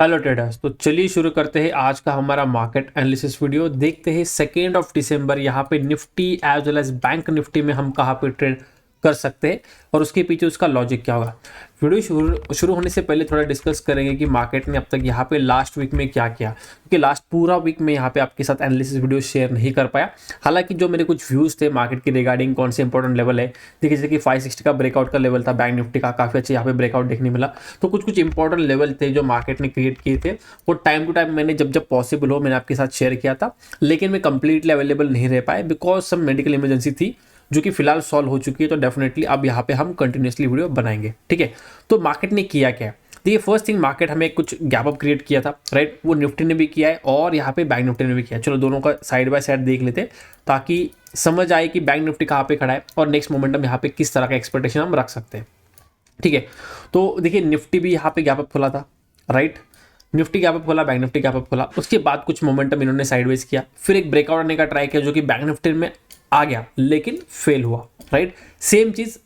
Hello traders. तो चलिए शुरू करते हैं आज का हमारा मार्केट एनालिसिस वीडियो। देखते हैं 2 दिसंबर यहाँ पे Nifty as well as bank Nifty में हम कहाँ पे ट्रेड कर सकते हैं और उसके पीछे उसका लॉजिक क्या होगा। वीडियो शुरू होने से पहले थोड़ा डिस्कस करेंगे कि मार्केट ने अब तक यहाँ पे लास्ट वीक में क्या किया, क्योंकि लास्ट पूरा वीक में यहाँ पे आपके साथ एनालिसिस वीडियो शेयर नहीं कर पाया। हालांकि जो मेरे कुछ व्यूज थे मार्केट के रिगार्डिंग कौन से इंपॉर्टेंट लेवल है, देखिए जैसे कि 560 का ब्रेकआउट का लेवल था बैंक निफ्टी का, काफी अच्छा यहाँ पे ब्रेकआउट देखने मिला। तो कुछ कुछ इंपॉर्टेंट लेवल थे जो मार्केट ने क्रिएट किए थे, वो टाइम टू टाइम मैंने जब जब पॉसिबल हो मैंने आपके साथ शेयर किया था। लेकिन मैं कंप्लीटली अवेलेबल नहीं रह पाए बिकॉज सम मेडिकल इमरजेंसी थी जो कि फिलहाल सॉल्व हो चुकी है। तो डेफिनेटली अब यहाँ पे हम कंटिन्यूसली वीडियो बनाएंगे, ठीक है। तो मार्केट ने किया क्या, देखिए फर्स्ट थिंग मार्केट हमें कुछ गैप अप क्रिएट किया था, राइट। वो निफ्टी ने भी किया है और यहाँ पे बैंक निफ्टी ने भी किया है। चलो दोनों का साइड बाय साइड देख लेते हैं ताकि समझ आए कि बैंक निफ्टी कहाँ पे खड़ा है और नेक्स्ट मोमेंटम यहाँ पे किस तरह का एक्सपेक्टेशन हम रख सकते हैं, ठीक है। तो देखिए निफ्टी भी यहाँ पे गैप अप खुला था, राइट। निफ्टी गैप अप खोला, बैंक निफ्टी गैप अप खोला, उसके बाद कुछ मोमेंटम इन्होंने साइडवेज किया, फिर एक ब्रेकआउट आने का ट्राई किया जो कि बैंक निफ्टी में आ गया लेकिन फेल हुआ, राइट। सेम चीज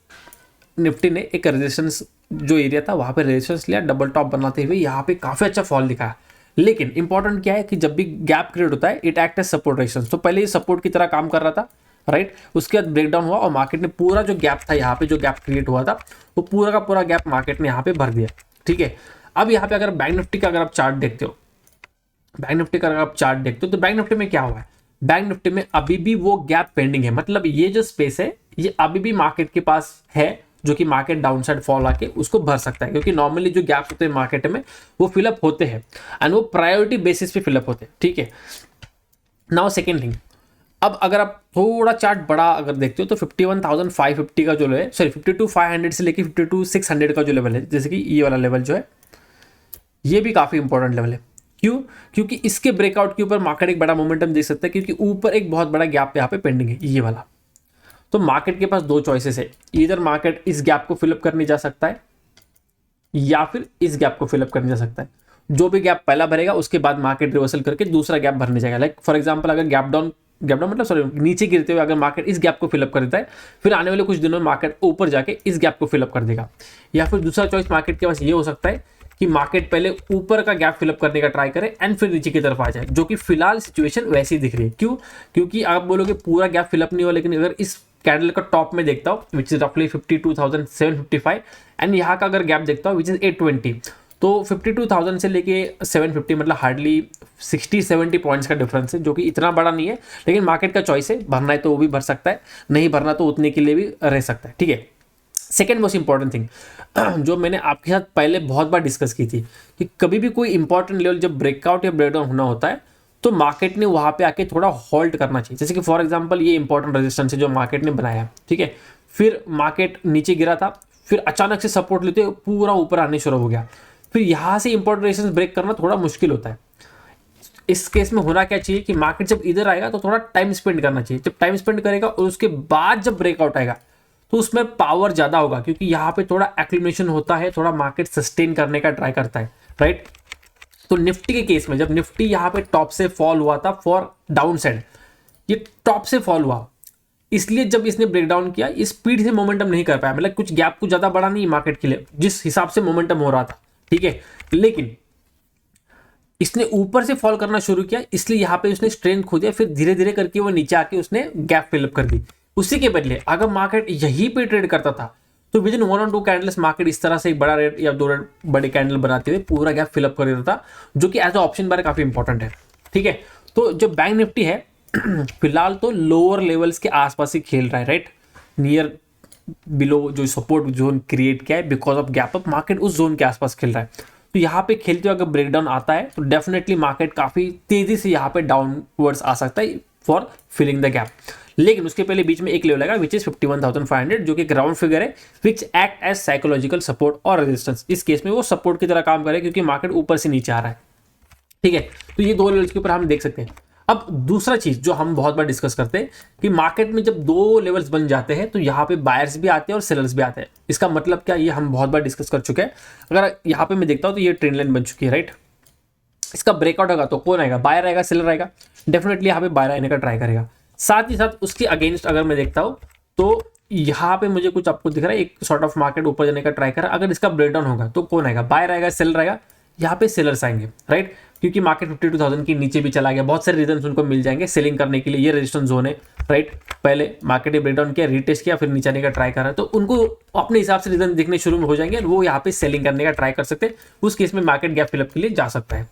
निफ्टी ने एक रेजिस्टेंस जो एरिया था वहां पे रेजिस्टेंस लिया, डबल टॉप बनाते हुए यहाँ पे काफी अच्छा फॉल दिखाया। लेकिन इंपॉर्टेंट क्या है कि जब भी गैप क्रिएट होता है it act as support resistance. तो पहले ये सपोर्ट की तरह काम कर रहा था, राइट। उसके बाद ब्रेकडाउन हुआ और मार्केट ने पूरा जो गैप था यहाँ पे जो गैप क्रिएट हुआ था वो पूरा का पूरा गैप मार्केट ने यहाँ पे भर दिया, ठीक है। अब यहाँ पे अगर बैंक निफ्टी का अगर आप चार्ट देखते हो, बैंक निफ्टी का अगर आप चार्ट देखते हो तो बैंक निफ्टी में क्या हुआ है, बैंक निफ्टी में अभी भी वो गैप पेंडिंग है। मतलब ये जो स्पेस है ये अभी भी मार्केट के पास है जो कि मार्केट डाउनसाइड फॉल आके उसको भर सकता है, क्योंकि नॉर्मली जो गैप होते हैं मार्केट में वो फिलअप होते हैं एंड वो प्रायोरिटी बेसिस पे फिलअप होते हैं, ठीक है। नाउ सेकेंड थिंग, अब अगर आप थोड़ा चार्ट बड़ा अगर देखते हो तो 51,550 का जो है, सॉरी 52,500 से लेके 52,600 का जो लेवल है, जैसे कि ये वाला लेवल जो है ये भी काफी इंपॉर्टेंट लेवल है। क्यों? क्योंकि इसके ब्रेकआउट के ऊपर मार्केट एक बड़ा मोमेंटम देख सकता है, क्योंकि ऊपर एक बहुत बड़ा गैप यहाँ पे पेंडिंग है ये वाला। तो मार्केट के पास दो चॉइसेस है, इधर मार्केट इस गैप को फिलअप करने जा सकता है या फिर इस गैप को फिलअप करने जा सकता है। जो भी गैप पहला भरेगा उसके बाद मार्केट रिवर्सल करके दूसरा गैप भरने जाएगा। लाइक फॉर एग्जांपल अगर गैप डाउन मतलब सॉरी नीचे गिरते हुए अगर मार्केट इस गैप को फिलअप कर देता है, फिर आने वाले कुछ दिनों में मार्केट ऊपर जाके इस गैप को फिलअप कर देगा। या फिर दूसरा चॉइस मार्केट के पास ये हो सकता है कि मार्केट पहले ऊपर का गैप फिलअप करने का ट्राई करे एंड फिर नीचे की तरफ आ जाए, जो कि फिलहाल सिचुएशन वैसी दिख रही है। क्यों? क्योंकि आप बोलोगे पूरा गैप फिलअप नहीं हुआ, लेकिन अगर इस कैंडल का टॉप में देखता हूँ विच इज रफली 52,755 एंड यहाँ का अगर गैप देखता हूँ विच इज 820, तो 52,000 से लेके 750 मतलब हार्डली 60-70 पॉइंट्स का डिफरेंस है, जो कि इतना बड़ा नहीं है। लेकिन मार्केट का चॉइस है, भरना है तो वो भी भर सकता है, नहीं भरना तो उतने के लिए भी रह सकता है, ठीक है। सेकेंड मोस्ट इंपॉर्टेंट थिंग जो मैंने आपके साथ पहले बहुत बार डिस्कस की थी कि कभी भी कोई इंपॉर्टेंट लेवल जब ब्रेकआउट या ब्रेकडाउन होना होता है तो मार्केट ने वहां पे आके थोड़ा होल्ड करना चाहिए। जैसे कि फॉर एग्जांपल ये इंपॉर्टेंट रेजिस्टेंस है जो मार्केट ने बनाया, ठीक है। फिर मार्केट नीचे गिरा था, फिर अचानक से सपोर्ट लेते पूरा ऊपर आने शुरू हो गया, फिर यहां से इंपॉर्टेंट रेजिस्टेंस ब्रेक करना थोड़ा मुश्किल होता है। इस केस में होना क्या चाहिए कि मार्केट जब इधर आएगा तो थोड़ा टाइम स्पेंड करना चाहिए। जब टाइम स्पेंड करेगा और उसके बाद जब ब्रेकआउट आएगा तो उसमें पावर ज्यादा होगा, क्योंकि यहाँ पे थोड़ा एक्लिमेशन होता है, थोड़ा मार्केट सस्टेन करने का ट्राई करता है, राइट। तो निफ्टी के केस में जब निफ्टी यहाँ पे टॉप से फॉल हुआ था फॉर डाउन साइड, ये टॉप से फॉल हुआ इसलिए जब इसने ब्रेकडाउन किया ये स्पीड से मोमेंटम नहीं कर पाया, मतलब कुछ गैप कुछ ज्यादा बड़ा नहीं मार्केट के लिए जिस हिसाब से मोमेंटम हो रहा था, ठीक है। लेकिन इसने ऊपर से फॉल करना शुरू किया इसलिए यहाँ पे उसने स्ट्रेंथ खो दिया, फिर धीरे धीरे करके वो नीचे आके उसने गैप फिलअप कर दी। उसी के बदले अगर मार्केट यहीं पे ट्रेड करता था तो विद इन 1 और 2 कैंडल्स मार्केट इस तरह से एक बड़ा रेट या 2 बड़े कैंडल बनाते हुए पूरा गैप फिलअप कर देता था, जो कि एज ऑप्शन बार काफी इंपॉर्टेंट है, ठीक है। तो जो बैंक निफ्टी है फिलहाल तो लोअर लेवल्स के आसपास ही खेल रहा है, राइट। नियर बिलो जो सपोर्ट जोन क्रिएट किया है because of gap up, market उस जोन के आसपास खेल रहा है। तो यहाँ पे खेलते हुए अगर ब्रेकडाउन आता है तो डेफिनेटली मार्केट काफी तेजी से यहाँ पे डाउनवर्ड्स आ सकता है फॉर फिलिंग द गैप। लेकिन उसके पहले बीच में एक लेवल आएगा विच इज 51,500, जो कि एक राउंड फिगर है which act as psychological support और रेजिस्टेंस। इस केस में वो सपोर्ट की तरह काम करे क्योंकि मार्केट ऊपर से नीचे आ रहा है, ठीक है। तो ये दो लेवल्स के ऊपर हम देख सकते हैं। अब दूसरा चीज जो हम बहुत बार डिस्कस करते हैं कि मार्केट में जब दो लेवल्स बन जाते हैं तो यहाँ पे बायर्स भी आते हैं और सेलर्स भी आते हैं। इसका मतलब क्या, ये हम बहुत बार डिस्कस कर चुके हैं। अगर यहाँ पे मैं देखता हूँ तो ये ट्रेंड लाइन बन चुकी है, राइट। इसका ब्रेकआउट होगा तो कौन आएगा, बायर आएगा सेलर आएगा, डेफिनेटली यहाँ पे बायर आने का ट्राई करेगा। साथ ही साथ उसके अगेंस्ट अगर मैं देखता हूँ तो यहाँ पे मुझे कुछ आपको दिख रहा है एक सॉर्ट ऑफ मार्केट ऊपर जाने का ट्राई कर रहा है। अगर इसका ब्रेकडाउन होगा तो कौन आएगा, बायर आएगा सेलर आएगा, यहाँ पे सेलर्स आएंगे, राइट, क्योंकि मार्केट 52,000 के नीचे भी चला गया, बहुत सारे रीजन उनको मिल जाएंगे सेलिंग करने के लिए। ये रेजिस्टेंस जोन है, राइट, पहले मार्केट ने ब्रेकडाउन किया, रीटेस्ट किया, फिर नीचे आने का ट्राई कर रहा है, तो उनको अपने हिसाब से रीजन दिखने शुरू हो जाएंगे और वो यहाँ पे सेलिंग करने का ट्राई कर सकते हैं। उस केस में मार्केट गैप फिलअप के लिए जा सकता है।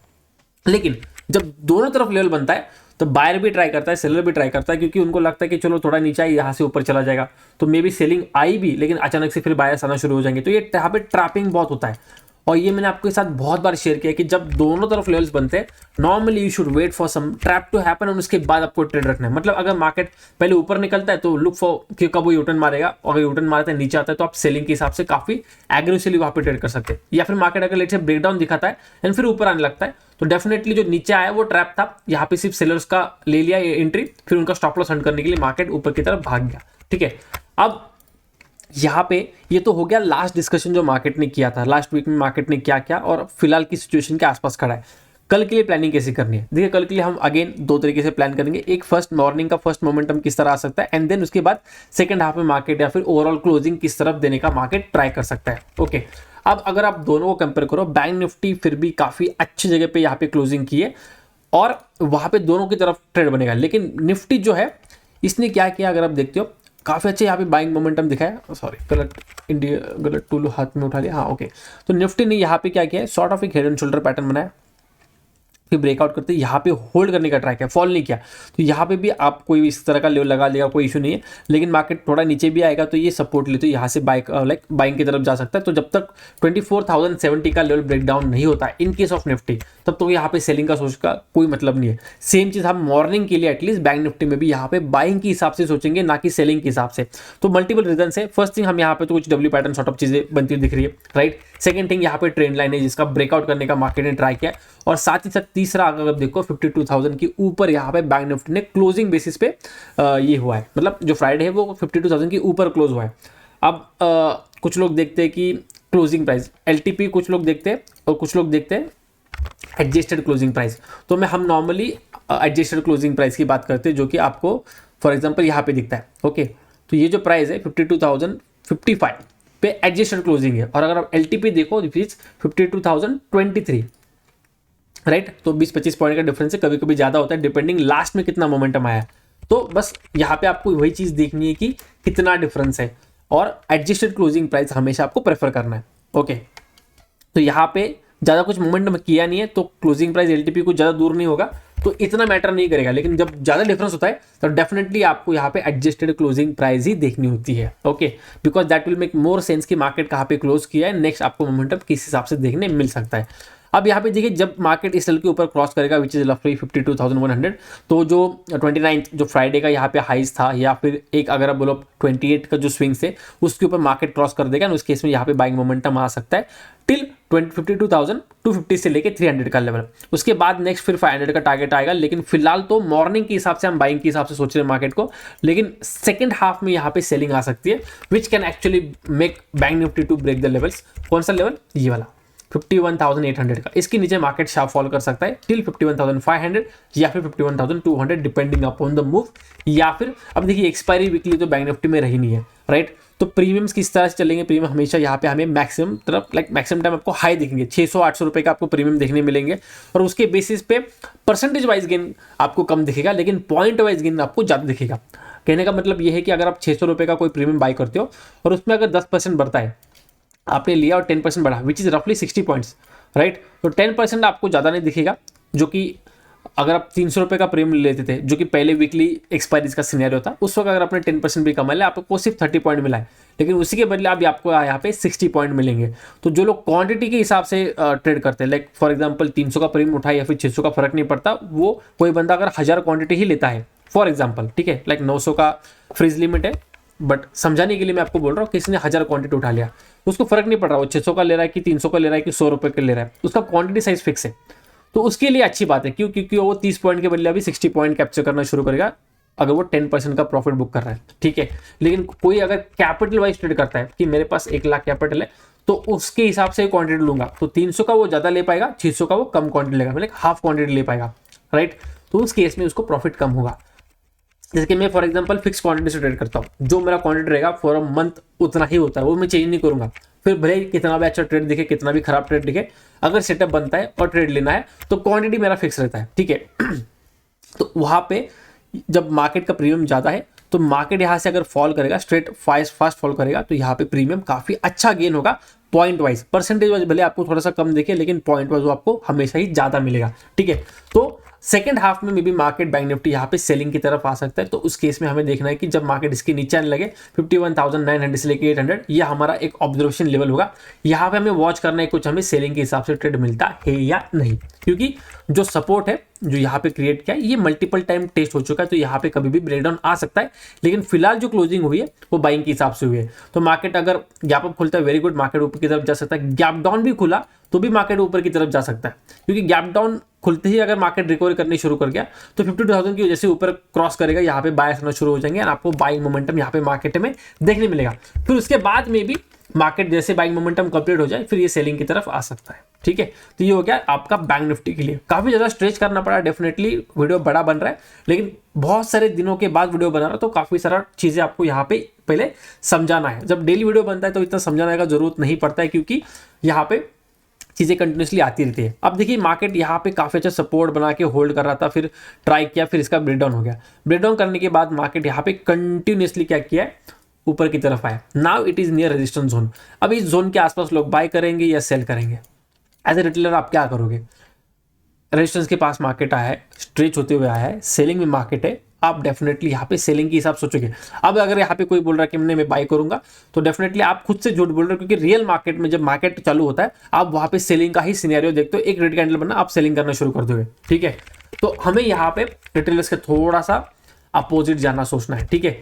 लेकिन जब दोनों तरफ लेवल बनता है तो बायर भी ट्राई करता है, सेलर भी ट्राई करता है, क्योंकि उनको लगता है कि चलो थोड़ा नीचे आई, यहाँ से ऊपर चला जाएगा, तो मे बी सेलिंग आई भी, लेकिन अचानक से फिर बायर्स आना शुरू हो जाएंगे। तो ये यहाँ पे ट्रैपिंग बहुत होता है, और ये मैंने आपके साथ बहुत बार शेयर किया कि जब दोनों तरफ लेवल्स बनते हैं, normally you should wait for some trap to happen, और उसके बाद आपको ट्रेड रखना है। मतलब अगर मार्केट पहले ऊपर निकलता है तो लुक फॉर कि कब वो यूटर्न मारेगा, और अगर यूटर्न मारता है नीचे आता है तो आप सेलिंग के हिसाब से काफी एग्रेसिवली वहां पे ट्रेड कर सकते हैं। या फिर मार्केट अगर लेट से ब्रेकडाउन दिखाता है एंड फिर ऊपर आने लगता है, तो डेफिनेटली जो नीचे आया वो ट्रैप था, यहाँ पे सिर्फ सेलर्स का ले लिया एंट्री, फिर उनका स्टॉप लॉस हंट करने के लिए मार्केट ऊपर की तरफ भाग गया। ठीक है, अब यहाँ पे ये तो हो गया लास्ट डिस्कशन जो मार्केट ने किया था, लास्ट वीक में मार्केट ने क्या किया और फिलहाल की सिचुएशन के आसपास खड़ा है। कल के लिए प्लानिंग कैसे करनी है, देखिए कल के लिए हम अगेन दो तरीके से प्लान करेंगे। एक फर्स्ट मॉर्निंग का फर्स्ट मोमेंटम किस तरह आ सकता है, एंड देन उसके बाद सेकंड हाफ में मार्केट या फिर ओवरऑल क्लोजिंग किस तरफ देने का मार्केट ट्राई कर सकता है। ओके, अब अगर आप दोनों को कंपेयर करो, बैंक निफ्टी फिर भी काफी अच्छी जगह पे यहाँ पे क्लोजिंग की है और वहां पे दोनों की तरफ ट्रेड बनेगा। लेकिन निफ्टी जो है इसने क्या किया, अगर आप देखते हो काफी अच्छे यहाँ पे बाइंग मोमेंटम दिखाया, सॉरी गलत टूल हाथ में उठा लिया, हाँ ओके। तो निफ्टी ने यहाँ पे क्या किया है, सॉर्ट ऑफ एक हेड एंड शोल्डर पैटर्न बनाया, फिर ब्रेकआउट करते यहाँ पे होल्ड करने का ट्राई किया, फॉल नहीं किया। तो यहाँ पे भी आप कोई इस तरह का लेवल लगा लेगा, कोई इशू नहीं है। लेकिन मार्केट थोड़ा नीचे भी आएगा तो ये सपोर्ट ले, तो यहाँ से बाइंग की तरफ जा सकता है। तो जब तक 24,070 का लेवल ब्रेकडाउन नहीं होता है इन केस ऑफ निफ्टी, तब तो यहाँ पे सेलिंग का सोच का कोई मतलब नहीं है। सेम चीज हम मॉर्निंग के लिए एटलीस्ट बैंक निफ्टी में भी यहाँ पे बाइंग के हिसाब से सोचेंगे, ना कि सेलिंग के हिसाब से। तो मल्टीपल रीजन है। फर्स्ट थिंग, हम यहाँ पे तो कुछ डब्ल्यू पैटर्न सॉर्ट ऑफ चीजें बनती हुई दिख रही है, राइट। सेकंड थिंग, यहाँ पे ट्रेंड लाइन है जिसका ब्रेकआउट करने का मार्केट ने ट्राई किया, और साथ ही साथ तीसरा अगर देखो 52,000 के ऊपर यहाँ पे बैंक निफ्टी ने क्लोजिंग बेसिस पे ये हुआ है, मतलब जो फ्राइडे है वो 52,000 के ऊपर क्लोज हुआ है। अब कुछ लोग देखते हैं कि क्लोजिंग प्राइस एलटीपी, कुछ लोग देखते हैं और कुछ लोग देखते हैं एडजस्टेड क्लोजिंग प्राइस। तो हम नॉर्मली एडजस्टेड क्लोजिंग प्राइस की बात करते हैं, जो कि आपको फॉर एग्जांपल यहाँ पे दिखता है। ओके, तो ये जो प्राइस है 52,055 पे एडजस्टेड क्लोजिंग है, और अगर आप एलटीपी देखो दिस इज 52,023, राइट। तो 20-25 पॉइंट का डिफरेंस है, कभी कभी ज्यादा होता है डिपेंडिंग लास्ट में कितना मोमेंटम आया। तो बस यहाँ पे आपको वही चीज देखनी है कि कितना डिफरेंस है, और एडजस्टेड क्लोजिंग प्राइस हमेशा आपको प्रेफर करना है। ओके, तो यहाँ पे ज्यादा कुछ मोमेंटम किया नहीं है तो क्लोजिंग प्राइस एलटीपी को ज्यादा दूर नहीं होगा, तो इतना मैटर नहीं करेगा। लेकिन जब ज्यादा डिफरेंस होता है तो डेफिनेटली आपको यहाँ पे एडजस्टेड क्लोजिंग प्राइस ही देखनी होती है। Okay, because that will make more sense कि मार्केट कहाँ पे क्लोज किया है, नेक्स्ट आपको मोमेंटम किस हिसाब से देखने मिल सकता है। अब यहाँ पे देखिए, जब मार्केट इस लेवल के ऊपर क्रॉस करेगा विच इज रफली 52,100, तो जो 29 जो फ्राइडे का यहाँ पे हाइज था, या फिर एक अगर आप बोलो 28 का जो स्विंग्स है उसके ऊपर मार्केट क्रॉस कर देगा, उस केस में यहाँ पे बाइंग मोमेंटम आ सकता है टिल 52,250 से लेके 300 का लेवल। उसके बाद नेक्स्ट फिर 500 का टारगेट आएगा। लेकिन फिलहाल तो मॉर्निंग के हिसाब से हम बाइंग के हिसाब से सोच रहे हैं मार्केट को, लेकिन सेकंड हाफ में यहाँ पे सेलिंग आ सकती है which can actually make bank Nifty to break the levels. कौन सा लेवल, ये वाला 51,800 का, इसके नीचे मार्केट शार्प फॉल कर सकता है टिल 51,500 या फिर 51,200 डिपेंडिंग अपॉन द मूव। या फिर अब देखिए एक्सपायरी वीकली तो बैंक निफ्टी में रही नहीं है, राइट। तो प्रीमियम्स किस तरह से चलेंगे, प्रीमियम हमेशा यहाँ पे हमें मैक्सिमम तरफ मैक्सिमम टाइम आपको हाई दिखेंगे, 600-800 रुपए का आपको प्रीमियम देखने मिलेंगे, और उसके बेसिस पे परसेंटेज वाइज गेन आपको कम दिखेगा, लेकिन पॉइंट वाइज गेन आपको ज़्यादा दिखेगा। कहने का मतलब ये है कि अगर आप 600 रुपए का कोई प्रीमियम बाय करते हो और उसमें अगर 10% बढ़ता है, आपने लिया और 10% बढ़ा विच इज रफली 60 पॉइंट्स, राइट। तो 10% आपको ज़्यादा नहीं दिखेगा, जो कि अगर आप 300 रुपए का प्रीमियम लेते थे, जो कि पहले वीकली एक्सपायरीज का सिनेरियो था, उस वक्त अगर आपने 10% भी कमा लिया, आपको सिर्फ 30 पॉइंट मिला है। लेकिन उसी के बदले अब आपको यहाँ पे 60 पॉइंट मिलेंगे। तो जो लोग क्वांटिटी के हिसाब से ट्रेड करते हैं, लाइक फॉर एग्जांपल 300 का प्रीमियम उठाए या फिर 600 का, फर्क नहीं पड़ता, वो कोई बंदा अगर 1000 क्वांटिटी ही लेता है फॉर एग्जाम्पल, ठीक है, लाइक 900 का फ्रीज लिमिट है, बट समझाने के लिए मैं आपको बोल रहा हूँ, किसी ने 1000 क्वांटिटी उठा लिया, उसको फर्क नहीं पड़ रहा वो 600 का ले रहा है कि 300 का ले रहा है कि 100 रुपए का ले रहा है, उसका क्वांटिटी साइज फिक्स है। तो उसके लिए अच्छी बात है, क्यों, क्योंकि वो 30 पॉइंट के बदले अभी 60 पॉइंट कैप्चर करना शुरू करेगा अगर वो 10% का प्रॉफिट बुक कर रहा है, ठीक है। लेकिन कोई अगर कैपिटल वाइज ट्रेड करता है कि मेरे पास 1 लाख कैपिटल है, तो उसके हिसाब से क्वांटिटी लूंगा, तो 300 का वो ज्यादा ले पाएगा, 600 का वो कम क्वांटिटी लेगा, मतलब हाफ क्वांटिटी ले पाएगा, राइट। तो उस केस में उसको प्रॉफिट कम होगा। जैसे कि मैं फॉर एग्जांपल फिक्स क्वांटिटी से ट्रेड करता हूँ, जो मेरा क्वांटिटी रहेगा फॉर अ मंथ उतना ही होता है, वो मैं चेंज नहीं करूंगा। फिर भले ही कितना भी अच्छा ट्रेड दिखे, कितना भी खराब ट्रेड दिखे, अगर सेटअप बनता है और ट्रेड लेना है तो क्वांटिटी मेरा फिक्स रहता है, ठीक है। तो वहाँ पे जब मार्केट का प्रीमियम ज़्यादा है तो मार्केट यहाँ से अगर फॉल करेगा, स्ट्रेट फास्ट फॉल करेगा, तो यहाँ पे प्रीमियम काफ़ी अच्छा गेन होगा पॉइंट वाइज। परसेंटेज वाइज भले आपको थोड़ा सा कम दिखे, लेकिन पॉइंट वाइज वो आपको हमेशा ही ज़्यादा मिलेगा, ठीक है। तो सेकंड हाफ में भी मार्केट बैंक निफ्टी यहाँ पे सेलिंग की तरफ आ सकता है। तो उस केस में हमें देखना है कि जब मार्केट इसके नीचे आने लगे 51,900 से लेके 800, ये हमारा एक ऑब्जर्वेशन लेवल होगा। यहाँ पे हमें वॉच करना है कुछ हमें सेलिंग के हिसाब से ट्रेड मिलता है या नहीं, क्योंकि जो सपोर्ट है जो यहाँ पे क्रिएट किया है ये मल्टीपल टाइम टेस्ट हो चुका है, तो यहाँ पे कभी भी ब्रेकडाउन आ सकता है। लेकिन फिलहाल जो क्लोजिंग हुई है वो बाइंग के हिसाब से हुई है। तो मार्केट अगर गैप अप खुलता है, वेरी गुड, मार्केट ऊपर की तरफ जा सकता है। गैप डाउन भी खुला तो भी मार्केट ऊपर की तरफ जा सकता है, क्योंकि गैप डाउन खुलते ही अगर मार्केट रिकवरी करनी शुरू कर गया तो 52,000 की वजह से ऊपर क्रॉस करेगा, यहाँ पे बाय करना शुरू हो जाएंगे और आपको बाइंग मोमेंटम यहाँ पे मार्केट में देखने मिलेगा। फिर उसके बाद में भी मार्केट जैसे बाइंग मोमेंटम कंप्लीट हो जाए फिर ये सेलिंग की तरफ आ सकता है, ठीक है। तो ये हो गया आपका बैंक निफ्टी के लिए। काफी ज्यादा स्ट्रेच करना पड़ा, डेफिनेटली वीडियो बड़ा बन रहा है, लेकिन बहुत सारे दिनों के बाद वीडियो बना रहा है, तो काफी सारा चीजें आपको यहाँ पे पहले समझाना है। जब डेली वीडियो बनता है तो इतना समझाने का जरूरत नहीं पड़ता है, क्योंकि यहाँ पे चीजें कंटिन्यूसली आती रहती है। अब देखिए मार्केट यहाँ पे काफी अच्छा सपोर्ट बना के होल्ड कर रहा था, फिर ट्राई किया, फिर इसका ब्रेकडाउन हो गया। ब्रेकडाउन करने के बाद मार्केट यहाँ पे कंटिन्यूसली क्या किया है, ऊपर की तरफ आया। Now it is near resistance zone. अब इस जोन के आसपास लोग बाय करेंगे या सेल करेंगे। एज ए रिटेलर आप क्या करोगे, रेजिस्टेंस के पास मार्केट आया है, स्ट्रेच होते हुए आया है, सेलिंग में मार्केट है, आप डेफिनेटली यहाँ पे सेलिंग के हिसाब सोचोगे। अब अगर यहाँ पे कोई बोल रहा है कि मैं बाय करूंगा, तो डेफिनेटली आप खुद से झूठ बोल रहे हो, क्योंकि रियल मार्केट में जब मार्केट चालू होता है आप वहां पे सेलिंग का ही सिनेरियो देखते हो। एक रेड कैंडल बनना, आप सेलिंग करना शुरू कर दोगे, ठीक है। तो हमें यहाँ पे रिटेलर्स के थोड़ा सा अपोजिट जाना सोचना है, ठीक है।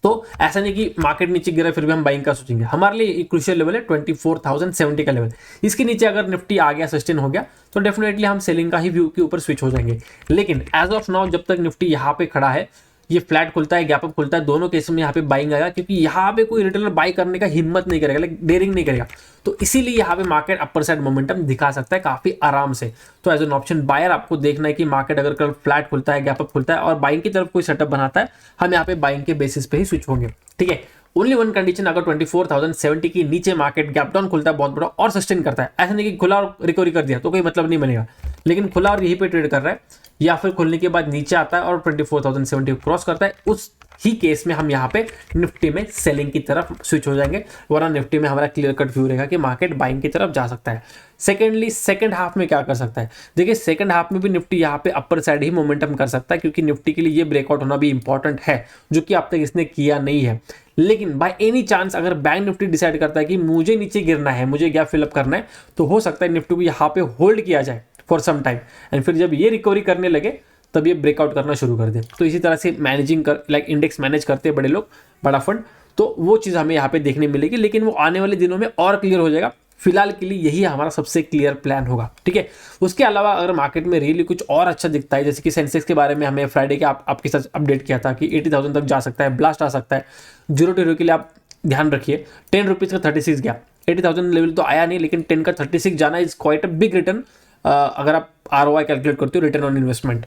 तो ऐसा नहीं कि मार्केट नीचे गिरा फिर भी हम बाइंग का सोचेंगे। हमारे लिए एक क्रूशियल लेवल है 24,070 का लेवल। इसके नीचे अगर निफ्टी आ गया, सस्टेन हो गया, तो डेफिनेटली हम सेलिंग का ही व्यू के ऊपर स्विच हो जाएंगे। लेकिन एज ऑफ नाउ जब तक निफ्टी यहाँ पे खड़ा है, ये फ्लैट खुलता है, गैप अप खुलता है, दोनों केस में यहाँ पे बाइंग आएगा, क्योंकि यहाँ पे कोई रिटेलर बाई करने का हिम्मत नहीं करेगा, लाइक डेयरिंग नहीं करेगा। तो इसीलिए यहाँ पे मार्केट अपर साइड मोमेंटम दिखा सकता है काफी आराम से। तो एज एन ऑप्शन बायर आपको देखना है कि मार्केट अगर कल फ्लैट खुलता है, गैप अप खुलता है और बाइंग की तरफ कोई सेटअप बनाता है, हम यहाँ पे बाइंग के बेसिस पे ही स्विच होंगे, ठीक है। ओनली वन कंडीशन, अगर 24,070 की नीचे मार्केट गैप डाउन खुलता है बहुत बड़ा और सस्टेन करता है, ऐसा नहीं कि खुला और रिकवरी कर दिया तो कोई मतलब नहीं बनेगा, लेकिन खुला और यहीं पे ट्रेड कर रहा है, या फिर खुलने के बाद नीचे आता है और 24,070 क्रॉस करता है, उस ही केस में हम यहाँ पे निफ्टी में सेलिंग की तरफ स्विच हो जाएंगे। वरना निफ्टी में हमारा क्लियर कट व्यू रहेगा कि मार्केट बाइंग की तरफ जा सकता है। सेकेंडली सेकंड हाफ में क्या कर सकता है, देखिए सेकंड हाफ में भी निफ्टी यहाँ पे अपर साइड ही मोमेंटम कर सकता है, क्योंकि निफ्टी के लिए ये ब्रेकआउट होना भी इंपॉर्टेंट है, जो कि अब तक इसने किया नहीं है। लेकिन बाय एनी चांस अगर बैंक निफ्टी डिसाइड करता है कि मुझे नीचे गिरना है, मुझे गैप फिलअप करना है, तो हो सकता है निफ्टी को यहाँ पे होल्ड किया जाए फॉर सम टाइम, एंड फिर जब ये रिकवरी करने लगे तब ये ब्रेकआउट करना शुरू कर दे। तो इसी तरह से मैनेजिंग कर, लाइक इंडेक्स मैनेज करते हैं बड़े लोग, बड़ा फंड, तो वो चीज़ हमें यहाँ पे देखने मिलेगी, लेकिन वो आने वाले दिनों में और क्लियर हो जाएगा। फिलहाल के लिए यही हमारा सबसे क्लियर प्लान होगा, ठीक है। उसके अलावा अगर मार्केट में रियली कुछ और अच्छा दिखता है, जैसे कि सेंसेक्स के बारे में हमें फ्राइडे के आपके साथ अपडेट किया था कि 80,000 तक जा सकता है, ब्लास्ट आ सकता है। 0 to hero के लिए आप ध्यान रखिए, 10 रुपीज़ का 36 गया, 80,000 लेवल तो आया नहीं, लेकिन 10 का 36 जाना is quite a big return, अगर आप ROI कैलकुलेट करते हो, रिटर्न ऑन इन्वेस्टमेंट,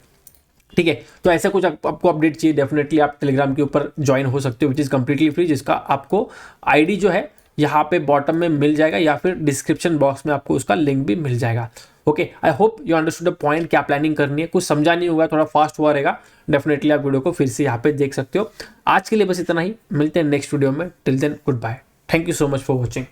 ठीक है। तो ऐसा कुछ आपको अपडेट चाहिए, डेफिनेटली आप टेलीग्राम के ऊपर ज्वाइन हो सकते हो, विच इज़ कंप्लीटली फ्री, जिसका आपको आईडी जो है यहाँ पे बॉटम में मिल जाएगा, या फिर डिस्क्रिप्शन बॉक्स में आपको उसका लिंक भी मिल जाएगा। Okay, I hope you understood the point, क्या प्लानिंग करनी है। कुछ समझा नहीं होगा, थोड़ा फास्ट हुआ रहेगा, डेफिनेटली आप वीडियो को फिर से यहाँ पे देख सकते हो। आज के लिए बस इतना ही, मिलते हैं नेक्स्ट वीडियो में। Till then good bye, thank you so much for watching.